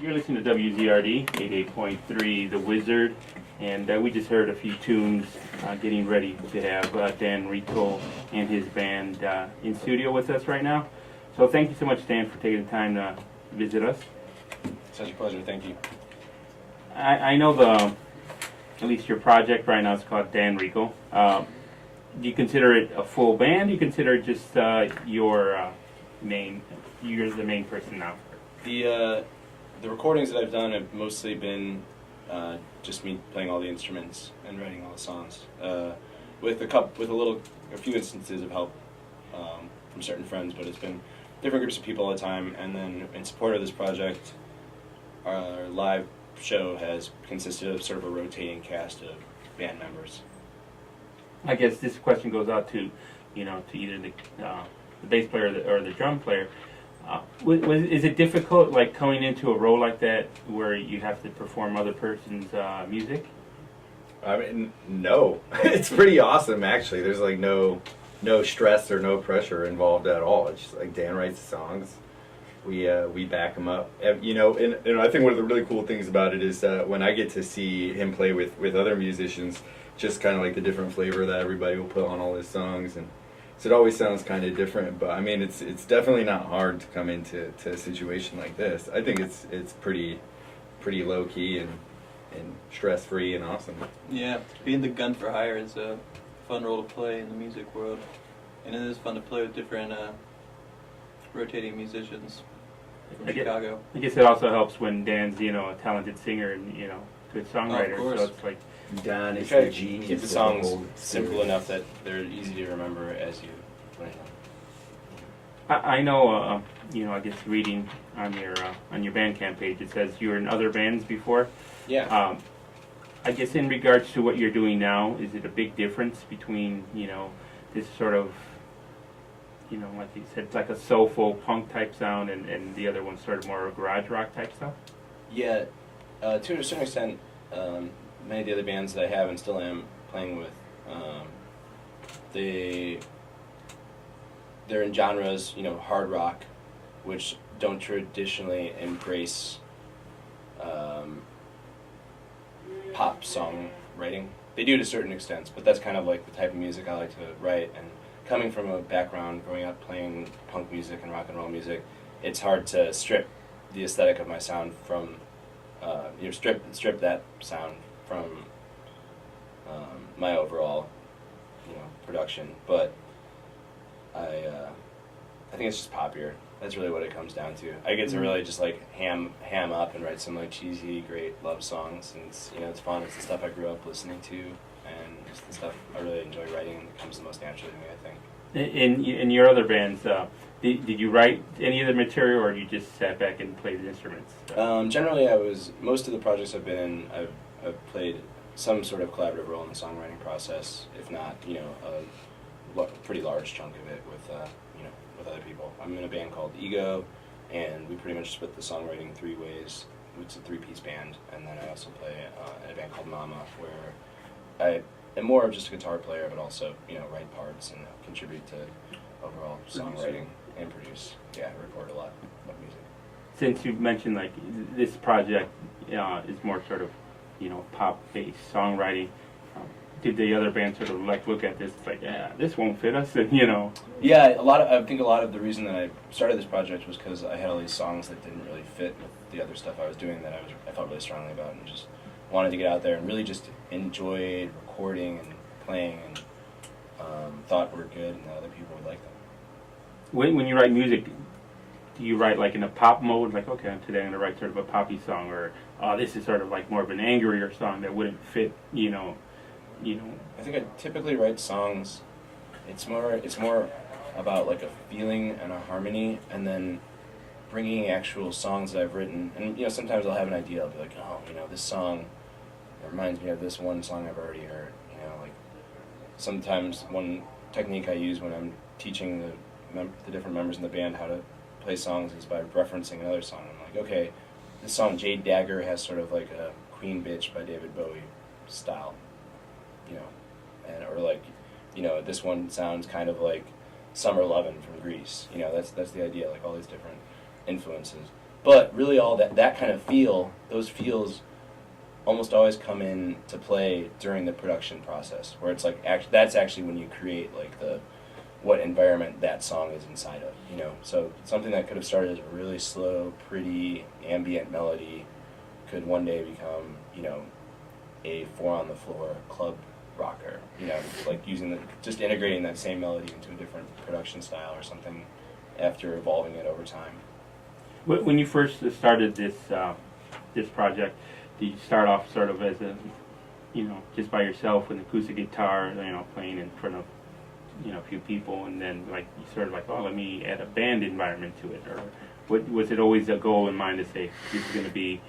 You're listening to WZRD 88.3, The Wizard, and we just heard a few tunes getting ready to have Dan Rico and his band in studio with us right now. So thank you so much, Dan, for taking the time to visit us. Such a pleasure, thank you. I know at least your project right now is called Dan Rico. Do you consider it a full band? Do you consider it just you're the main person now? The recordings that I've done have mostly been just me playing all the instruments and writing all the songs, with a few instances of help from certain friends, but it's been different groups of people all the time. And then in support of this project, our live show has consisted of sort of a rotating cast of band members. I guess this question goes out to either the bass player or the drum player. Is it difficult, like, coming into a role like that where you have to perform other person's music? I mean, no. It's pretty awesome, actually. There's like no stress or no pressure involved at all. It's just like Dan writes the songs, we back him up. And I think one of the really cool things about it is when I get to see him play with other musicians, just kind of like the different flavor that everybody will put on all his songs, and so it always sounds kind of different. But I mean, it's definitely not hard to come into a situation like this. I think it's pretty low key and stress free and awesome. Yeah, being the gun for hire is a fun role to play in the music world, and it is fun to play with different rotating musicians from Chicago. I guess it also helps when Dan's a talented singer and good songwriter. Oh, of course. So it's like Dan is try the to genius. keep the songs simple enough that they're easy to remember as you play them. I know. I guess reading on your Bandcamp page, it says you were in other bands before. Yeah. I guess in regards to what you're doing now, is it a big difference between this sort of like you said, like a soulful punk type sound, and the other one's sort of more a garage rock type stuff? Yeah, to a certain extent, many of the other bands that I have and still am playing with, they're in genres, hard rock, which don't traditionally embrace pop song writing. They do to certain extents, but that's kind of like the type of music I like to write. And coming from a background growing up playing punk music and rock and roll music, it's hard to strip the aesthetic of my sound from strip that sound from my overall production. But I think it's just poppier. That's really what it comes down to. I get to really just like ham up and write some like cheesy, great love songs, and it's fun. It's the stuff I grew up listening to, and it's the stuff I really enjoy writing. It comes the most naturally to me, I think. In your other bands, did you write any of the material, or you just sat back and played the instruments? Generally, most of the projects I've been in, I've played some sort of collaborative role in the songwriting process, if not, a pretty large chunk of it with other people. I'm in a band called Ego, and we pretty much split the songwriting three ways. It's a three-piece band, and then I also play in a band called Mama, where I am more of just a guitar player, but also write parts and contribute to overall songwriting and produce. Yeah, I record a lot of music. Since you've mentioned like this project is more sort of pop-based songwriting, did the other band sort of like look at this like, this won't fit us, and Yeah, I think a lot of the reason that I started this project was because I had all these songs that didn't really fit with the other stuff I was doing that I felt really strongly about, and just wanted to get out there and really just enjoy recording and playing, and thought were good and that other people would like them. When you write music, do you write like in a pop mode, like, okay, today I'm going to write sort of a poppy song, or this is sort of like more of an angrier song that wouldn't fit, I think I typically write songs. It's more about like a feeling and a harmony, and then bringing actual songs that I've written. And sometimes I'll have an idea. I'll be like, this song reminds me of this one song I've already heard. Like sometimes one technique I use when I'm teaching the different members in the band how to play songs is by referencing another song. I'm like, okay, this song Jade Dagger has sort of like a Queen Bitch by David Bowie style, or like, this one sounds kind of like Summer Lovin' from Grease. That's the idea, like all these different influences. But really, all that kind of those feels, almost always come in to play during the production process, where it's like that's actually when you create like what environment that song is inside of, you know. So something that could have started as a really slow, pretty ambient melody could one day become, you know, a 4-on-the-floor club rocker, you know, like just integrating that same melody into a different production style or something after evolving it over time. When you first started this project, did you start off sort of as a, you know, just by yourself with an acoustic guitar, you know, playing in front of, you know, a few people, and then like you sort of like, oh, let me add a band environment to it, or was it always a goal in mind to say this is going to be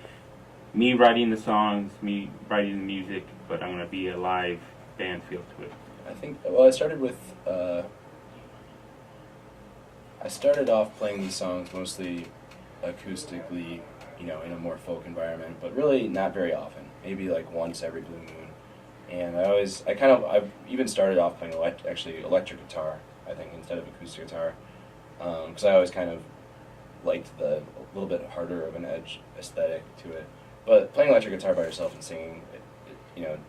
me writing the songs, me writing the music, but I'm going to be a live band feel to it? I think, well, I started off playing these songs mostly acoustically, you know, in a more folk environment, but really not very often. Maybe like once every blue moon. And I've even started off playing electric guitar, I think, instead of acoustic guitar, because I always kind of liked a little bit harder of an edge aesthetic to it. But playing electric guitar by yourself and singing, it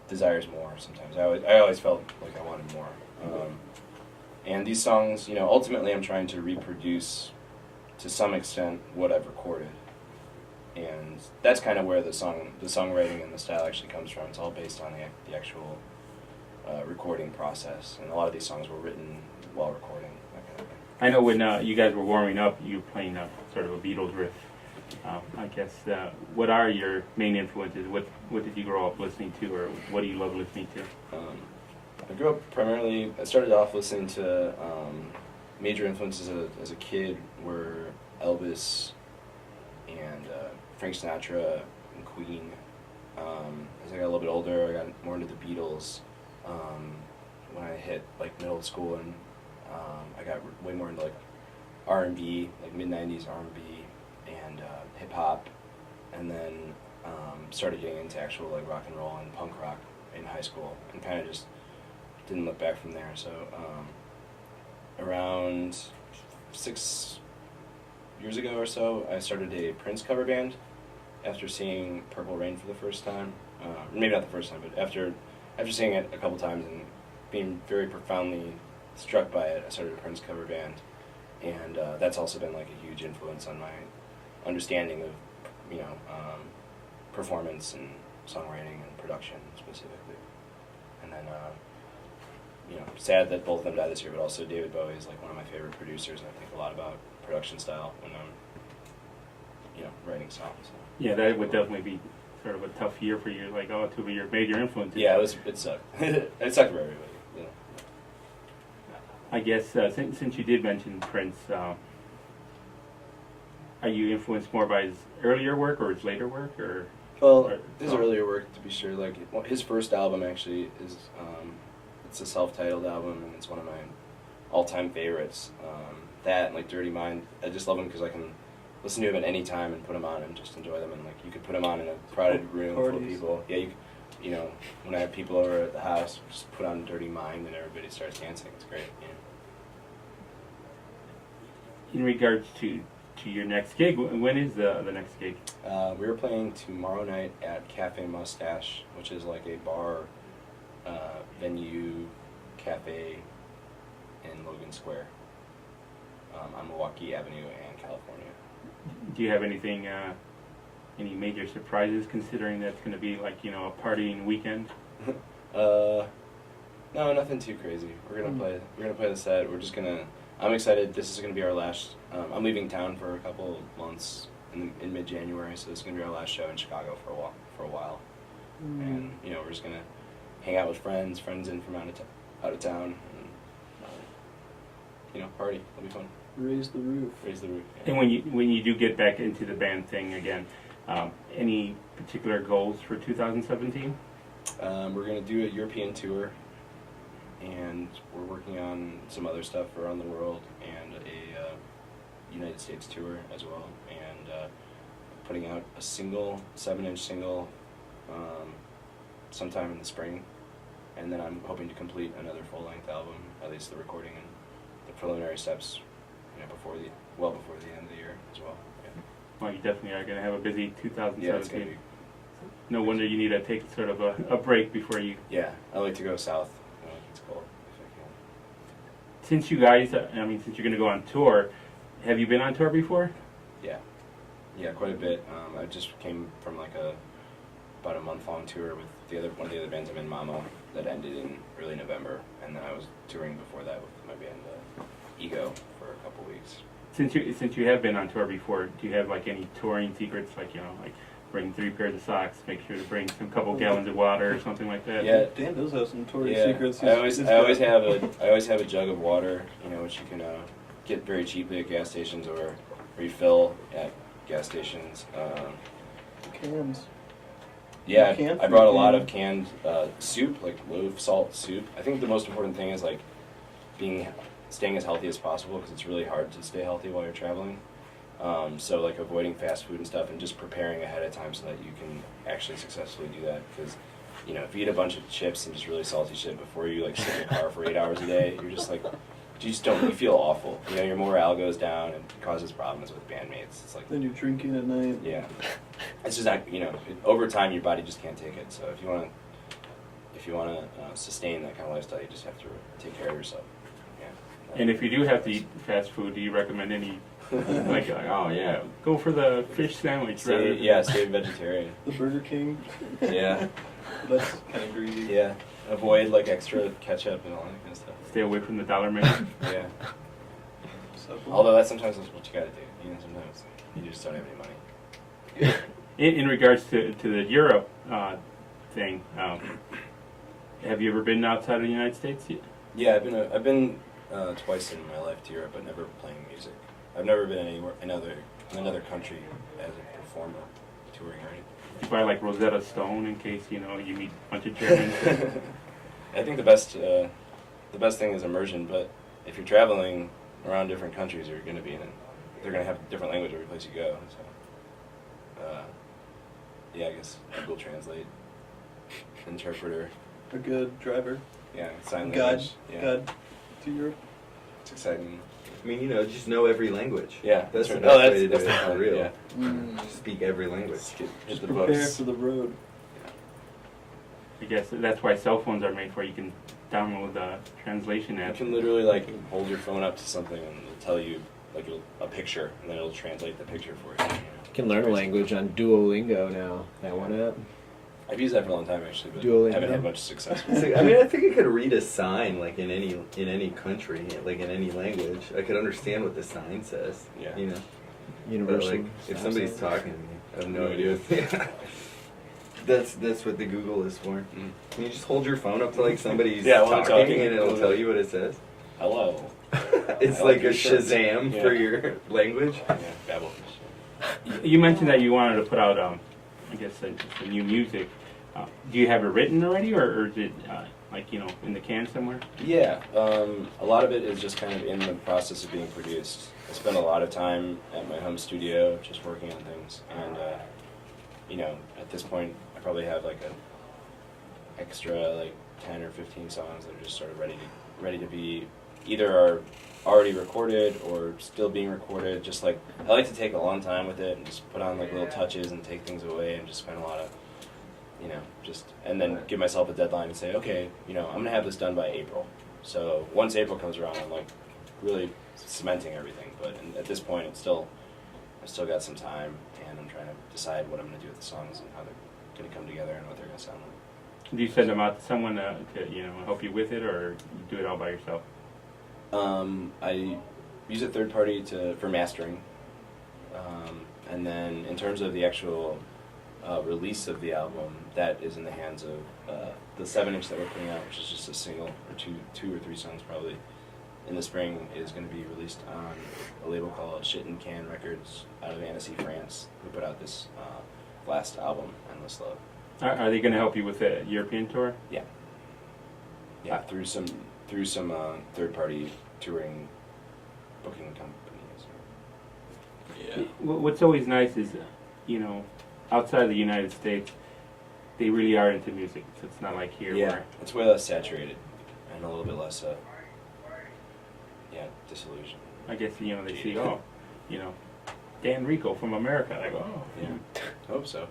desires more sometimes. I always felt like I wanted more. And these songs, you know, ultimately I'm trying to reproduce to some extent what I've recorded. And that's kind of where the songwriting and the style actually comes from. It's all based on the actual recording process. And a lot of these songs were written while recording, that kind of thing. I know when you guys were warming up, you were playing sort of a Beatles riff. I guess, what are your main influences? What did you grow up listening to, or what do you love listening to? I grew up primarily, I started off listening to major influences as a kid were Elvis and Frank Sinatra and Queen. As I got a little bit older, I got more into the Beatles. When I hit like middle school, and I got way more into like R&B, like mid-90s R&B and hip-hop, and then started getting into actual like rock and roll and punk rock in high school, and kind of just didn't look back from there. So around 6 years ago or so, I started a Prince cover band after seeing Purple Rain for the first time. Maybe not the first time, but after seeing it a couple times and being very profoundly struck by it, I started a Prince cover band, and that's also been like a huge influence on my understanding of, you know, performance and songwriting and production specifically. And then, you know, sad that both of them died this year, but also David Bowie is like one of my favorite producers, and I think a lot about production style when I'm, you know, writing songs. So. Yeah, that would definitely be sort of a tough year for you, like, oh, two of your major influences. Yeah, it sucked. It sucked for everybody. Yeah. I guess since you did mention Prince, are you influenced more by his earlier work or his later work, or? Well, his earlier work, to be sure. Like his first album actually is, it's a self-titled album, and it's one of my all-time favorites. That and like Dirty Mind, I just love them because I can listen to them at any time and put them on and just enjoy them. And like you could put them on in a crowded room full of people. Yeah, you know, when I have people over at the house, just put on Dirty Mind and everybody starts dancing. It's great. Yeah. In regards to your next gig, when is the next gig? We were playing tomorrow night at Cafe Mustache, which is like a bar, venue, cafe in Logan Square on Milwaukee Avenue and California. Do you have anything, any major surprises, considering that's going to be like, you know, a partying weekend? No, nothing too crazy. We're gonna play the set. I'm excited. This is gonna be our last. I'm leaving town for a couple months in mid-January, so this is gonna be our last show in Chicago for a while. And you know, we're just gonna hang out with friends in from out of town, and you know, party. It'll be fun. Raise the roof. Yeah. And when you do get back into the band thing again, any particular goals for 2017? We're going to do a European tour, and we're working on some other stuff around the world, and a United States tour as well, and putting out a 7-inch single, sometime in the spring, and then I'm hoping to complete another full-length album, at least the recording and the preliminary steps before the end of the year as well. Yeah. Well, you definitely are going to have a busy Yeah, it's gonna 2017. be. No wonder you need to take sort of a break before you. Yeah, I like to go south when it's cold if I can. Since you guys, since you're going to go on tour, have you been on tour before? Yeah, quite a bit. I just came from like about a month-long tour with one of the other bands I'm in, Mama, that ended in early November, and then I was touring before that with my band Ego for a couple weeks. Since you have been on tour before, do you have like any touring secrets, like like bring 3 pairs of socks, make sure to bring some couple gallons of water or something like that? Yeah. Dan does have some touring Yeah, secrets. I always have a jug of water, which you can get very cheaply at gas stations or refill at gas stations. Cans. Yeah, Canned I brought a fruit, lot yeah. of canned soup, like low salt soup. I think the most important thing is like staying as healthy as possible, because it's really hard to stay healthy while you're traveling. So like avoiding fast food and stuff, and just preparing ahead of time so that you can actually successfully do that. Because if you eat a bunch of chips and just really salty shit before you like sit in your car for 8 hours a day, you're just like, you feel awful. Your morale goes down and causes problems with bandmates. It's like, Then you're drinking at night. yeah, it's just not, over time your body just can't take it. So if you want to sustain that kind of lifestyle, you just have to take care of yourself. Yeah. And if you do have to eat fast food, do you recommend any, like oh yeah, go for the fish sandwich? Stay vegetarian. The Burger King. Yeah, That's kind of greasy. yeah. Avoid like extra ketchup and all that kind of stuff. Stay away from the dollar menu. Yeah. Supple. Although that's sometimes what you gotta do. Sometimes you just don't have any money. In regards to the Europe thing, have you ever been outside of the United States yet? Yeah, I've been twice in my life to Europe, but never playing music. I've never been anywhere in another country as a performer, touring or anything. You buy like Rosetta Stone in case you meet a bunch of Germans. I think the best thing is immersion. But if you're traveling around different countries, they're going to have different language every place you go. So, yeah, I guess Google Translate, interpreter, A good driver. yeah, sign Guide. language. Yeah, Guide to Europe. it's exciting. I mean, just know every language. Yeah, That's the right. best Oh, way to do that's it the for plan, real. Yeah. Just speak every language. Hit Just the prepare books. for the road. I guess that's why cell phones are made for. You can download the translation You app. can literally like hold your phone up to something and it'll tell you like a picture, and then it'll translate the picture for you. You can learn a language on Duolingo now. That one up. I've used that for a long time actually, but Duolingo. haven't had much success with It's it. like, I think I could read a sign like in any country, like in any language. I could understand what the sign says. Yeah. But Universal. like if sign somebody's language. talking to me, I have no idea. That's what the Google is for. Mm. Can you just hold your phone up to like somebody's Yeah, while they're talking, talking, and it'll tell you what it says? Hello. It's I like like a your shirts. Shazam Yeah. for your language. Yeah, Babelfish. You mentioned that you wanted to put out, I guess, some new music. Do you have it written already, or is it in the can somewhere? Yeah, a lot of it is just kind of in the process of being produced. I spend a lot of time at my home studio just working on things, and at this point, I probably have like a extra like 10 or 15 songs that are just sort of ready to be either are already recorded or still being recorded. Just like I like to take a long time with it and just put on like little touches and take things away and just spend a lot of and then give myself a deadline and say, okay, I'm gonna have this done by April. So once April comes around, I'm like really cementing everything. But at this point, I've still got some time, and I'm trying to decide what I'm gonna do with the songs and how they're gonna come together and what they're gonna sound like. Do you send them out to someone to help you with it, or you do it all by yourself? I use a third party for mastering, and then in terms of the actual release of the album, that is in the hands of the 7-inch that we're putting out, which is just a single or two or three songs probably. In the spring is going to be released on a label called Shit and Can Records out of Annecy, France. We put out this last album, Endless Love. Are they going to help you with the European tour? Yeah, through some third-party touring booking companies. Yeah. What's always nice is, outside of the United States, they really are into music. So it's not like here Yeah, where it's way less saturated and a little bit less, disillusioned. I guess they see, oh, Dan Rico from America. I go, oh, Yeah. I hope so.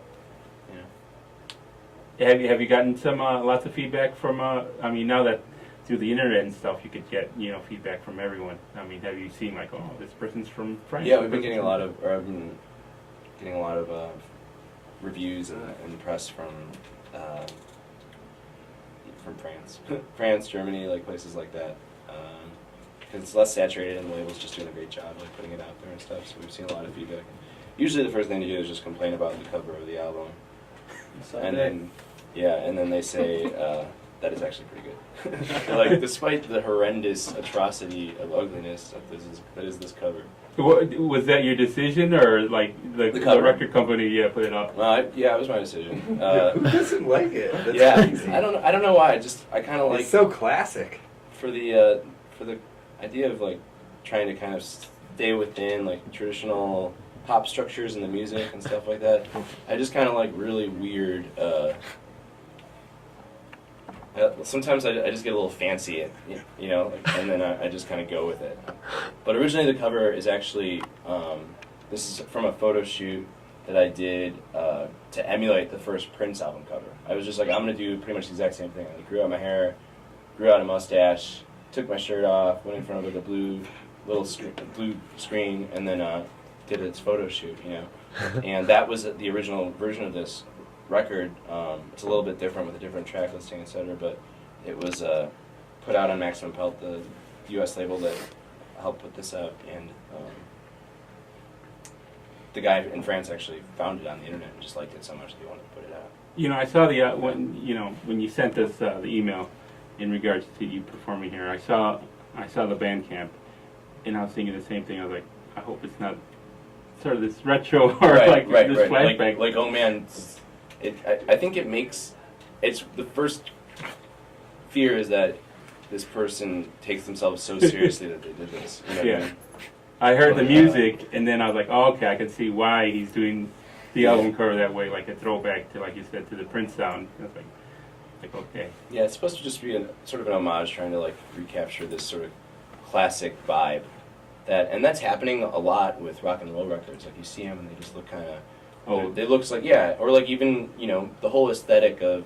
Have you gotten some lots of feedback from? I mean, now that through the internet and stuff, you could get feedback from everyone. I mean, have you seen like, oh, this person's from France? Yeah, we've been getting a lot of, or I've been getting a lot of reviews and press from France, France, Germany, like places like that. Because it's less saturated and the label's just doing a great job like putting it out there and stuff. So we've seen a lot of feedback. Usually the first thing to do is just complain about the cover of the album, and then they say that is actually pretty good. Like, despite the horrendous atrocity of ugliness that is this cover. Was that your decision, or like the record company put it up? Yeah, it was my decision. Who doesn't like it? That's Yeah, crazy. I don't know why. I kind of like It's so classic. for the idea of like trying to kind of stay within like traditional pop structures in the music and stuff like that. I just kind of like really weird. Sometimes I just get a little fancy, and then I just kind of go with it. But originally the cover is actually, this is from a photo shoot that I did to emulate the first Prince album cover. I was just like, I'm going to do pretty much the exact same thing. I grew out my hair, grew out a mustache, took my shirt off, went in front of like a blue screen, and then did its photo shoot, And that was the original version of this record. It's a little bit different with a different track listing, etc. But it was put out on Maximum Pelt, the U.S. label that helped put this out, and the guy in France actually found it on the internet and just liked it so much that he wanted to put it out. I saw the when you sent us the email in regards to you performing here. I saw the Bandcamp, and I was thinking the same thing. I was like, I hope it's not sort of this retro or right. this flashback. Like, oh man. I think it's the first fear is that this person takes themselves so seriously that they did this. You know what I mean? I heard the music, and then I was like, oh, okay, I can see why he's doing the album cover that way, like a throwback to, like you said, to the Prince sound. I was like, okay. Yeah, it's supposed to just be sort of an homage, trying to like recapture this sort of classic vibe. That's happening a lot with rock and roll records. Like, you see them and they just look kind of. Oh, It looks like, or like even, the whole aesthetic of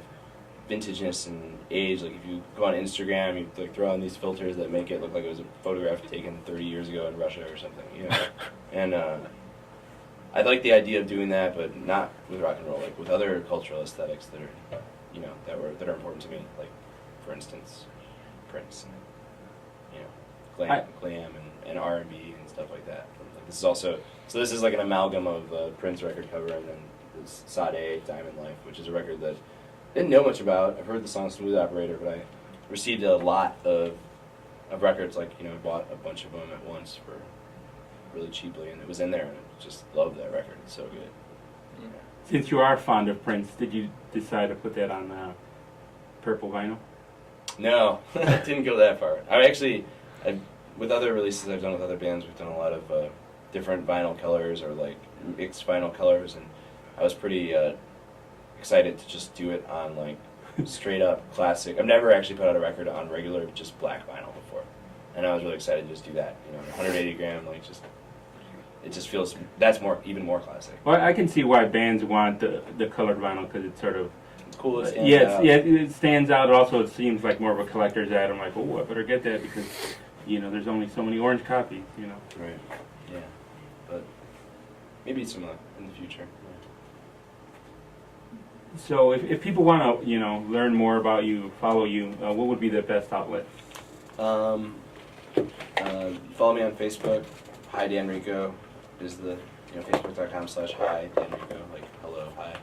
vintageness and age. Like, if you go on Instagram, you like throw on these filters that make it look like it was a photograph taken 30 years ago in Russia or something, And I like the idea of doing that, but not with rock and roll, like with other cultural aesthetics that are, that are important to me. Like, for instance, Prince, and, glam and R&B and stuff like that. Like, this is also. So this is like an amalgam of Prince record cover and then this Sade Diamond Life, which is a record that I didn't know much about. I've heard the song Smooth Operator, but I received a lot of records. Like, I bought a bunch of them at once for really cheaply, and it was in there, and I just loved that record. It's so good. Yeah. Since you are fond of Prince, did you decide to put that on purple vinyl? No, I didn't go that far. With other releases I've done with other bands, we've done a lot of different vinyl colors or like mixed vinyl colors, and I was pretty excited to just do it on like straight up classic. I've never actually put out a record on regular just black vinyl before, and I was really excited to just do that. 180 gram, like it just feels even more classic. Well, I can see why bands want the colored vinyl, because it's sort of cool. It stands out. Also, it seems like more of a collector's item. Like, oh, I better get that because there's only so many orange copies. Right. Yeah. But maybe some in the future. Yeah. So if people want to, learn more about you, follow you, what would be the best outlet? Follow me on Facebook. Hi Dan Rico is the Facebook.com/hi Dan Rico, like hello, hi.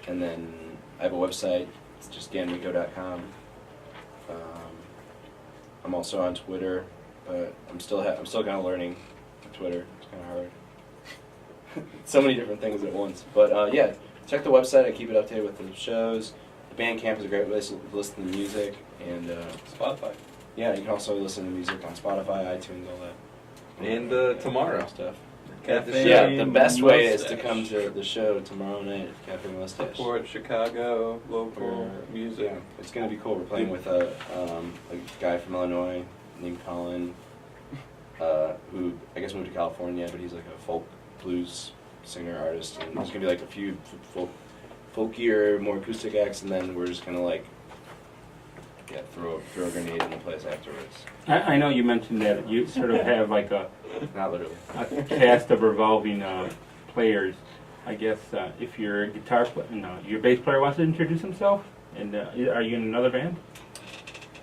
And then I have a website. It's just danrico.com. I'm also on Twitter, but I'm still kind of learning Twitter. It's kind of hard. So many different things at once. But yeah, check the website. I keep it updated with the shows. The Bandcamp is a great place to listen to music, and Spotify. Yeah, you can also listen to music on Spotify, iTunes, all that. And tomorrow Stuff. Cafe Yeah, the best way is to Mustache. come to the show tomorrow night at Cafe Mustache. Support Chicago local music. Yeah, it's going to be cool. We're playing with a guy from Illinois named Colin. guess moved to California, but he's like a folk blues singer artist, and there's gonna be like a few folkier, more acoustic acts, and then we're just gonna like throw a grenade in the place afterwards. I know you mentioned that you sort of have like a Not literally. cast of revolving players. I guess if your your bass player wants to introduce himself, and are you in another band?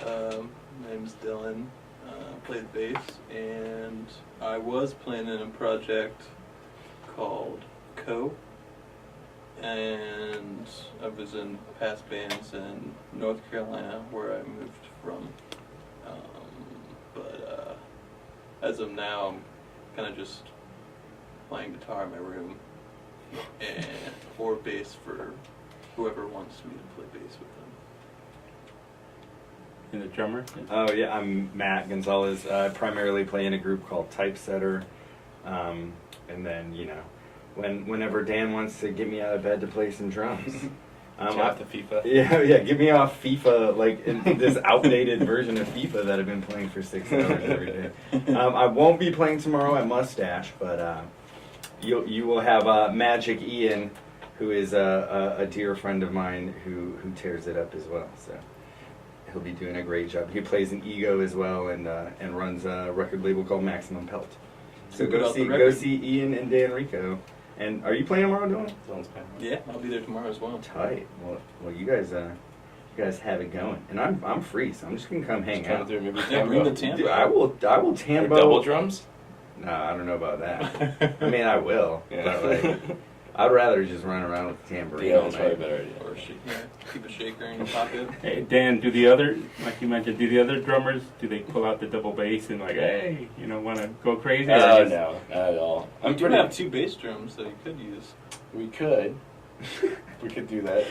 My name's Dylan. Play the bass, and I was playing in a project called Co. And I was in past bands in North Carolina, where I moved from. But as of now, I'm kind of just playing guitar in my room, and or bass for whoever wants me to play bass with them. And the drummer? Oh yeah, I'm Matt Gonzalez. I primarily play in a group called Typesetter, and then whenever Dan wants to get me out of bed to play some drums. Off the FIFA. Yeah, get me off FIFA, like in this outdated version of FIFA that I've been playing for 6 hours every day. I won't be playing tomorrow at Mustache, but you will have Magic Ian, who is a dear friend of mine who tears it up as well. So he'll be doing a great job. He plays an Ego as well, and runs a record label called Maximum Pelt. So go see Ian and Dan Rico. And are you playing tomorrow, Dylan? Dylan's playing. Yeah, I'll be there tomorrow as well. Tight. Well, you guys have it going, and I'm free, so I'm just gonna come hang out. Maybe Yeah, bring the tambo. Dude, I will Or tambo. double drums. No, I don't know about that. I mean, I will, Yeah. but like, I'd rather just run around with the tambourine Yeah, all that's probably a night. better idea. Or keep a shaker in your pocket. Hey, Dan, do the other, like you mentioned, do the other drummers, do they pull out the double bass and like, hey, want to go crazy? Or Oh just- no, not at all. We do have 2 bass drums that you could use. We could do that.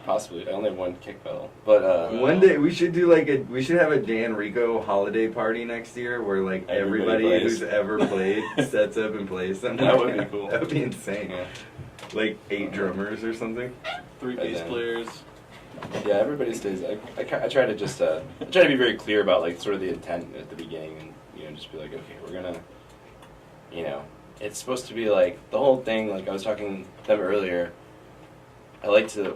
Possibly. I only have 1 kick pedal, but One day we should have a Dan Rico holiday party next year where like Everybody everybody plays. who's ever played sets up and plays something. That would be cool. That would be insane. Yeah. Like 8 drummers or something. 3 And bass then- players. yeah, everybody stays. I try to just I try to be very clear about like sort of the intent at the beginning, and just be like, okay, we're gonna, it's supposed to be like the whole thing. Like I was talking to them earlier. I like to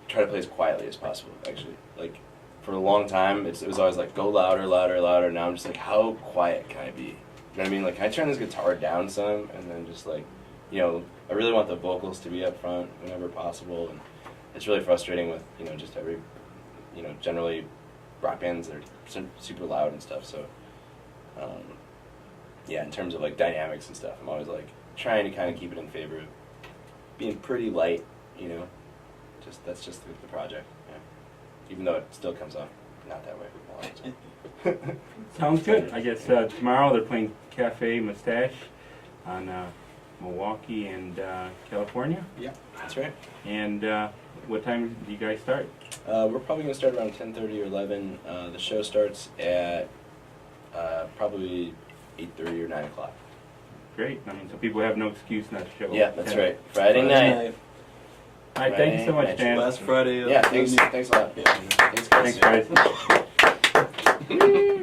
try to play as quietly as possible. Actually, like for a long time, it was always like go louder, louder, louder. Now I'm just like, how quiet can I be? You know what I mean? Like, can I turn this guitar down some, and then just like, I really want the vocals to be up front whenever possible, and it's really frustrating with just every, generally rock bands that are super loud and stuff. So, yeah, in terms of like dynamics and stuff, I'm always like trying to kind of keep it in favor of being pretty light. That's just the project. Yeah. Even though it still comes off not that way a lot of the time. Sounds good. I guess tomorrow they're playing Cafe Mustache on Milwaukee and California. Yeah, that's right. And what time do you guys start? We're probably going to start around 10:30 or 11. The show starts at probably 8:30 or 9 o'clock. Great. I mean, so people have no excuse not to show up. Yeah, that's right. Friday night. All right, thank you so much, Dan. Last Friday. Yeah, thanks a lot. Yeah. Thanks, guys. Thanks, guys.